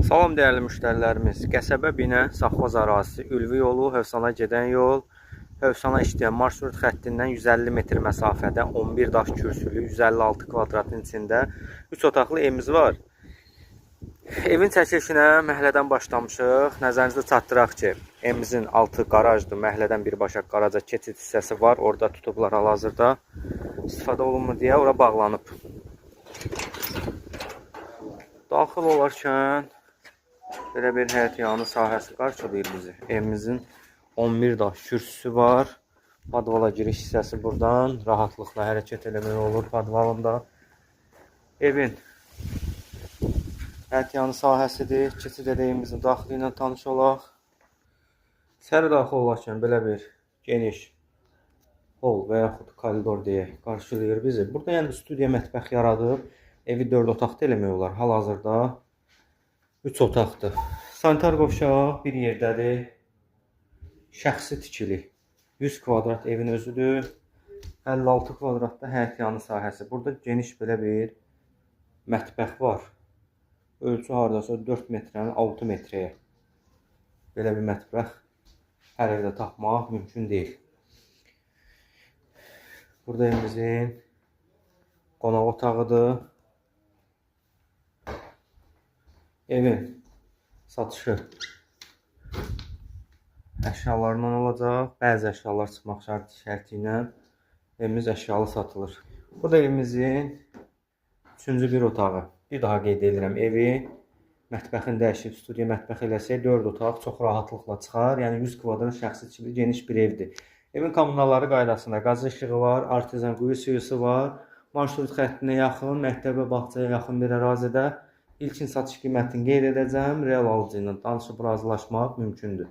Salam dəyərli müştərilərimiz. Qəsəbə Binə Safxoz ərazisi, Ülvi yolu, Hövsana gedən yol, Hövsana işləyən marşrut xəttindən 150 metr məsafədə 11 daş kürsülü, 156 kvadratın içində 3 otaqlı evimiz var. Evin çəkilişinə məhəllədən başlamışıq. Nəzərinizdə çatdıraq ki, evimizin altı qarajdır. Məhəllədən birbaşa qaraja keçid hissəsi var. Orada tutublar hal-hazırda. İstifadə olunmur deyə ora bağlanıb. Daxil olarkən belə bir həyətyanı sahəsi qarşılayır bizi. Evimizin 11 daş kürsüsü var. Podvala giriş hissəsi buradan. Rahatlıqla hərəkət eləmək olur podvalında. Evin həyətyanı sahəsidir. Keçid edəyimizin daxili ilə tanış olaq. İçəri daxil olarkən belə bir geniş hol və yaxud koridor deyək qarşılayır bizi. Burada yəni studiya mətbəx yaradıb. Evi 4 otaqda eləmək olar. Hal-hazırda 3 otaqdır. Sanitar qovşaq bir yerdədir. Şəxsi tikili. 100 kvadrat evin özüdür. 56 kvadratda həyətyanı sahəsi. Burada geniş belə bir mətbəx var. Ölçü hardasa 4 metrənin 6 metrəyə. Belə bir mətbəx hər evdə tapmaq mümkün deyil. Burada evimizin qonaq otağıdır. Evin satışı əşyalarından olacaq. Bəzi əşyalar çıxmaq şərti ilə evimiz əşyalı satılır. Bu da evimizin 3-cü bir otağı. Bir daha qeyd edirəm, evi mətbəxini dəyişib studiya mətbəx eləsək 4 otaq çox rahatlıqla çıxar. Yəni 100 kvadrat şəxsi tikili geniş bir evdir. Evin kommunalları qaydasında qaz işığı var, artezan quyu suyusu var. Marşrut xəttinə yaxın, məktəbə, bağçaya yaxın bir ərazidə ilkin satış qiymətini qeyd edəcəm. Real alıcı ilə danışıb razılaşmaq mümkündür.